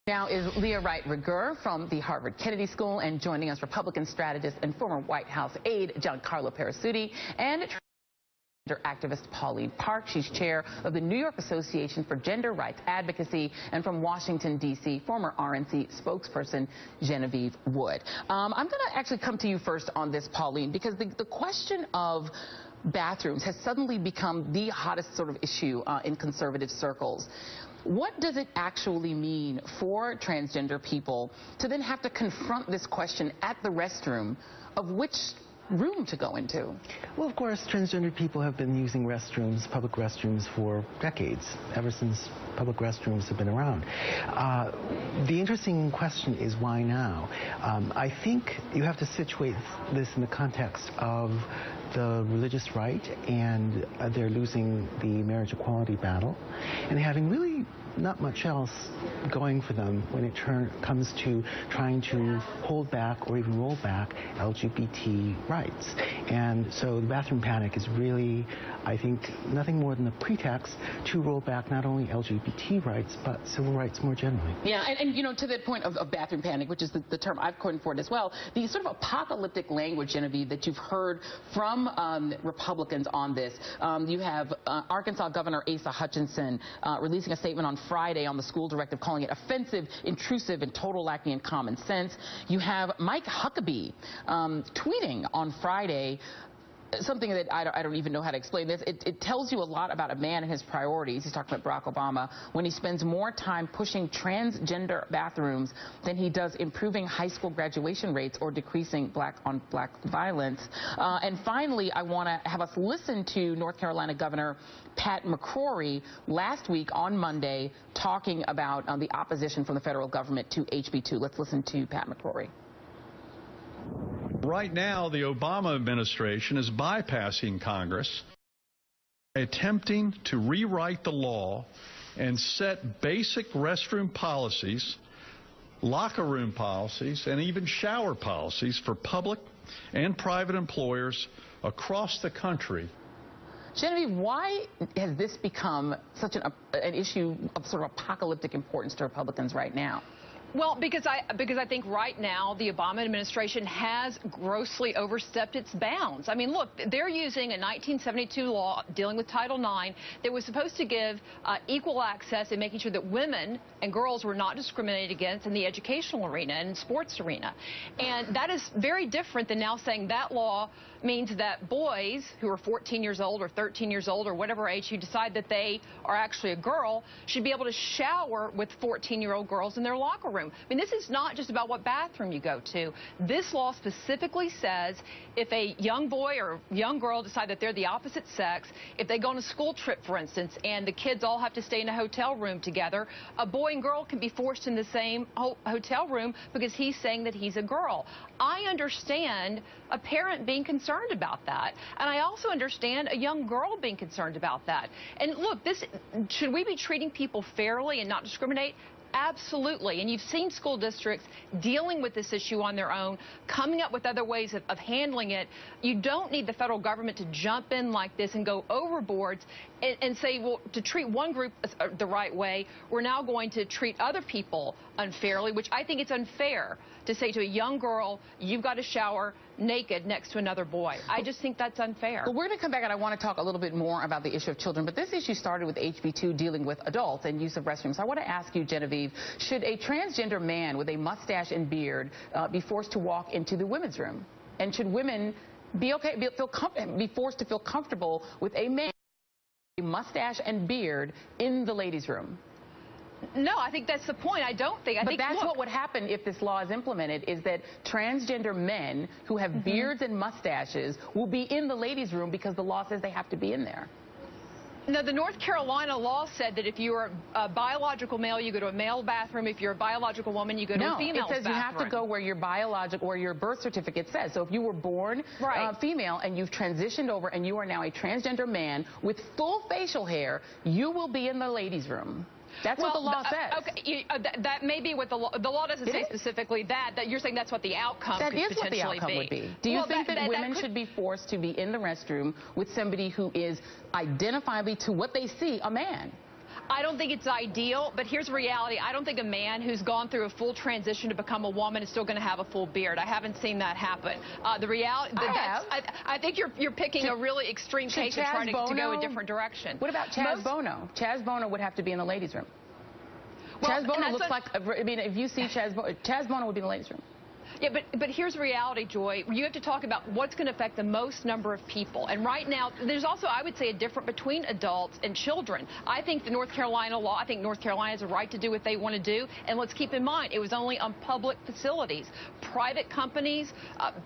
Now is Reid from the Harvard Kennedy School, and joining us, Republican strategist and former White House aide Giancarlo Perisutti, and transgender activist Pauline Park. She's chair of the New York Association for Gender Rights Advocacy, and from Washington, D.C., former RNC spokesperson Genevieve Wood. I'm going to actually come to you first on this, Pauline, because the question of bathrooms has suddenly become the hottest sort of issue in conservative circles. What does it actually mean for transgender people to then have to confront this question at the restroom of which room to go into? Well, of course, transgender people have been using restrooms, public restrooms, for decades, ever since public restrooms have been around. The interesting question is, why now? I think you have to situate this in the context of the religious right, and they're losing the marriage equality battle, and having really not much else going for them when it comes to trying to hold back or even roll back LGBT rights. And so the bathroom panic is really, I think, nothing more than a pretext to roll back not only LGBT rights, but civil rights more generally. Yeah, and you know, to that point of bathroom panic, which is the term I've coined for it as well, the sort of apocalyptic language, Genevieve, that you've heard from Republicans on this. You have Arkansas Governor Asa Hutchinson releasing a statement on Friday on the school directive, calling it offensive, intrusive, and total lacking in common sense. You have Mike Huckabee tweeting on Friday something that I don't even know how to explain this. It tells you a lot about a man and his priorities. He's talking about Barack Obama when he spends more time pushing transgender bathrooms than he does improving high school graduation rates or decreasing black-on-black violence. And finally, I want to have us listen to North Carolina Governor Pat McCrory last week on Monday talking about the opposition from the federal government to HB 2. Let's listen to Pat McCrory. Right now, the Obama administration is bypassing Congress, attempting to rewrite the law and set basic restroom policies, locker room policies, and even shower policies for public and private employers across the country. Genevieve, why has this become such an issue of sort of apocalyptic importance to Republicans right now? Well, because I think right now the Obama administration has grossly overstepped its bounds. I mean, look, they're using a 1972 law dealing with Title IX that was supposed to give equal access and making sure that women and girls were not discriminated against in the educational arena and sports arena. And that is very different than now saying that law means that boys who are 14 years old or 13 years old or whatever age you decide that they are actually a girl should be able to shower with 14-year-old girls in their locker room. I mean, this is not just about what bathroom you go to. This law specifically says if a young boy or young girl decide that they're the opposite sex, if they go on a school trip, for instance, and the kids all have to stay in a hotel room together, a boy and girl can be forced in the same hotel room because he's saying that he's a girl. I understand a parent being concerned about that, and I also understand a young girl being concerned about that. And look, should we be treating people fairly and not discriminate? Absolutely. And you've seen school districts dealing with this issue on their own, coming up with other ways of handling it. You don't need the federal government to jump in like this and go overboard and say, well, to treat one group the right way, we're now going to treat other people unfairly, which I think it's unfair to say to a young girl, you've got to shower naked next to another boy. I just think that's unfair. Well, we're going to come back, and I want to talk a little bit more about the issue of children, but this issue started with HB 2 dealing with adults and use of restrooms. So I want to ask you, Genevieve, should a transgender man with a mustache and beard be forced to walk into the women's room? And should women be forced to feel comfortable with a man with a mustache and beard in the ladies' room? No, I think that's the point. I don't think. But that's what would happen if this law is implemented, is that transgender men who have beards and mustaches will be in the ladies' room because the law says they have to be in there. No, the North Carolina law said that if you're a biological male, you go to a male bathroom. If you're a biological woman, you go to a female bathroom. No, it says you have to go where your biological or your birth certificate says. So if you were born female and you've transitioned over and you are now a transgender man with full facial hair, you will be in the ladies' room. That's what the law says. Okay, that may be what the law doesn't say specifically that you're saying that's what the outcome could potentially be. That is what the outcome would be. Do you think that women should be forced to be in the restroom with somebody who is identifiably, to what they see, a man? I don't think it's ideal, but here's the reality. I don't think a man who's gone through a full transition to become a woman is still going to have a full beard. I haven't seen that happen. The reality, I think you're picking a really extreme case and trying to go a different direction. What about Chaz Bono? Chaz Bono would have to be in the ladies' room. Well, Chaz Bono looks like, I mean, if you see Chaz Bono would be in the ladies' room. Yeah, but here's the reality, Joy. You have to talk about what's going to affect the most number of people. And right now, there's also, I would say, a difference between adults and children. I think the North Carolina law, I think North Carolina has a right to do what they want to do. And let's keep in mind, it was only on public facilities. Private companies,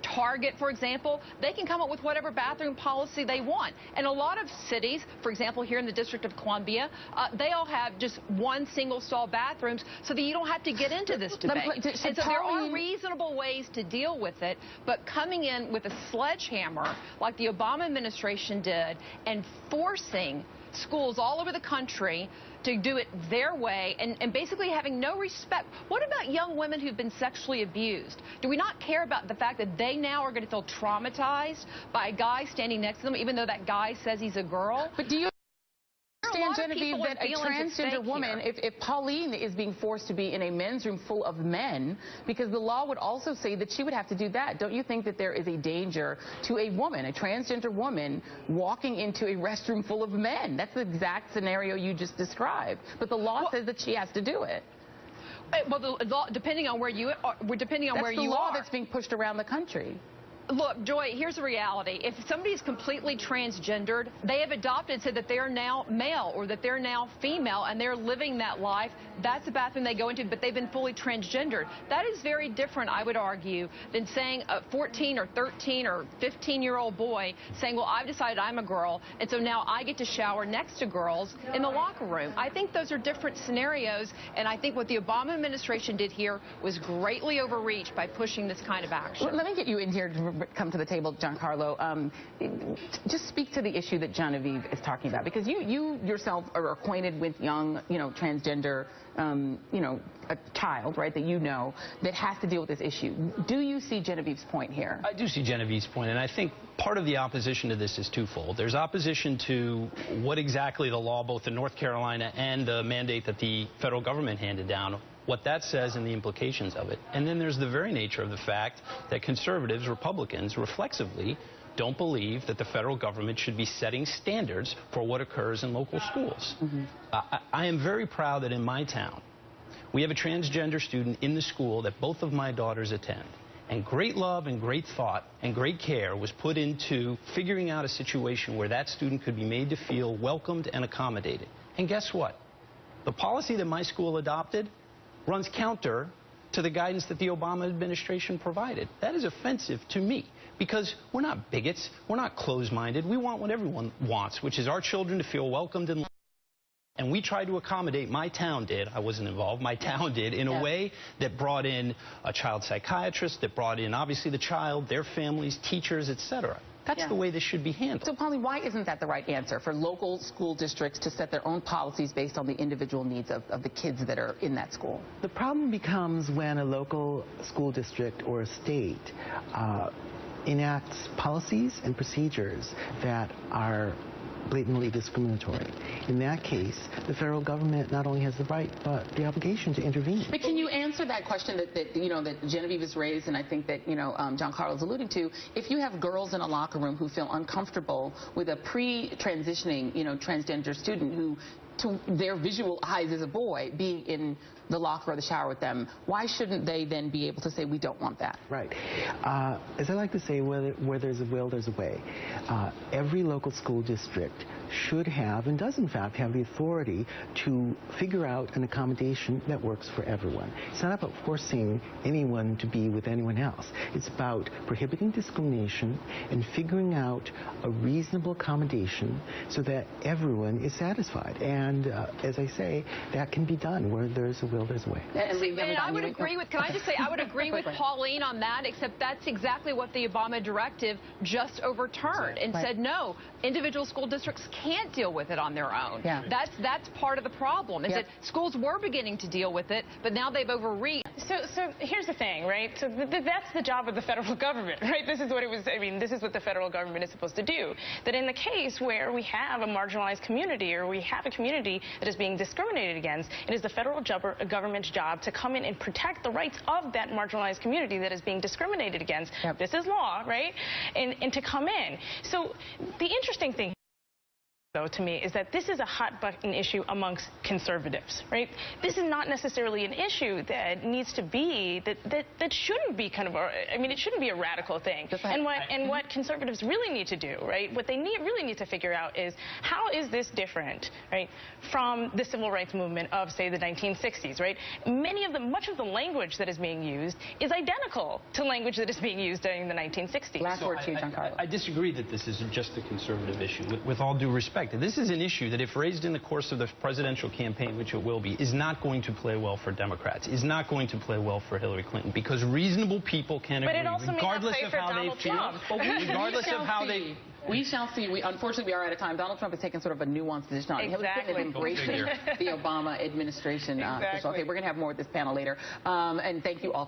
Target, for example, they can come up with whatever bathroom policy they want. And a lot of cities, for example, here in the District of Columbia, they all have just one single-stall bathrooms so that you don't have to get into this debate. And so there are reasonable ways to deal with it, but coming in with a sledgehammer like the Obama administration did and forcing schools all over the country to do it their way and basically having no respect. What about young women who've been sexually abused? Do we not care about the fact that they now are going to feel traumatized by a guy standing next to them, even though that guy says he's a girl? But do you understand, Genevieve, that a transgender woman, if Pauline is being forced to be in a men's room full of men, because the law would also say that she would have to do that, don't you think that there is a danger to a woman, a transgender woman, walking into a restroom full of men? That's the exact scenario you just described. But the law says that she has to do it. Well, the law, depending on where you are, that's the law that's being pushed around the country. Look, Joy, here's the reality. If somebody is completely transgendered, they have adopted, said that they're now male or that they're now female and they're living that life. That's the bathroom they go into, but they've been fully transgendered. That is very different, I would argue, than saying a 14 or 13 or 15-year-old boy saying, well, I've decided I'm a girl, and so now I get to shower next to girls in the locker room. I think those are different scenarios, and I think what the Obama administration did here was greatly overreached by pushing this kind of action. Let me get you in here to come to the table, Giancarlo. Just speak to the issue that Genevieve is talking about, because you yourself are acquainted with young, transgender, a child, right, that has to deal with this issue. Do you see Genevieve's point here? I do see Genevieve's point, and I think part of the opposition to this is twofold. There's opposition to what exactly the law, both in North Carolina and the mandate that the federal government handed down, what that says and the implications of it. And then there's the very nature of the fact that conservatives, Republicans, reflexively don't believe that the federal government should be setting standards for what occurs in local schools. I am very proud that in my town, we have a transgender student in the school that both of my daughters attend. And great love and great thought and great care was put into figuring out a situation where that student could be made to feel welcomed and accommodated. And guess what? The policy that my school adopted runs counter to the guidance that the Obama administration provided. That is offensive to me, because we're not bigots, we're not closed-minded. We want what everyone wants, which is our children to feel welcomed and loved. And we tried to accommodate, my town did, I wasn't involved, my town did, in a way that brought in a child psychiatrist, that brought in, obviously, the child, their families, teachers, etc. That's the way this should be handled. So, Pauline, why isn't that the right answer for local school districts to set their own policies based on the individual needs of the kids that are in that school? The problem becomes when a local school district or a state enacts policies and procedures that are blatantly discriminatory. In that case, the federal government not only has the right, but the obligation to intervene. But can you answer that question that Genevieve has raised, and I think that Giancarlo's alluding to? If you have girls in a locker room who feel uncomfortable with a pre-transitioning, transgender student who, to their visual eyes as a boy, being in the locker or the shower with them, why shouldn't they then be able to say, we don't want that? Right. As I like to say, where there's a will, there's a way. Every local school district should have, and does in fact have, the authority to figure out an accommodation that works for everyone. It's not about forcing anyone to be with anyone else. It's about prohibiting discrimination and figuring out a reasonable accommodation so that everyone is satisfied. And as I say, that can be done where there's a will, there's a way. And I would agree with, can I just say, I would agree with Pauline on that, except that's exactly what the Obama directive just overturned and said, no, individual school districts can't deal with it on their own. That's part of the problem, is that schools were beginning to deal with it, but now they've overreached. So here's the thing, right? So that's the job of the federal government, right? This is what it was, this is what the federal government is supposed to do. That in the case where we have a marginalized community, or we have a community community that is being discriminated against. It is the federal government's job to come in and protect the rights of that marginalized community that is being discriminated against. Yep. This is law, right? And to come in. So the interesting thing, though, to me, is that this is a hot button issue amongst conservatives, right? This is not necessarily an issue that needs to be, that shouldn't be kind of, I mean, it shouldn't be a radical thing. And what conservatives really need to do, right, what they really need to figure out is, how is this different, right, from the civil rights movement of, say, the 1960s, right? Much of the language that is being used is identical to language that is being used during the 1960s. Last word to you, Giancarlo. I disagree that this is just a conservative issue, with all due respect. This is an issue that, if raised in the course of the presidential campaign, which it will be, is not going to play well for Democrats, is not going to play well for Hillary Clinton, because reasonable people can agree, regardless of how they feel, regardless of how they... We shall see. Unfortunately, we are out of time. Donald Trump has taken sort of a nuanced position on it. Hillary Clinton is embracing the Obama administration. Exactly. Okay, we're going to have more with this panel later. And thank you all.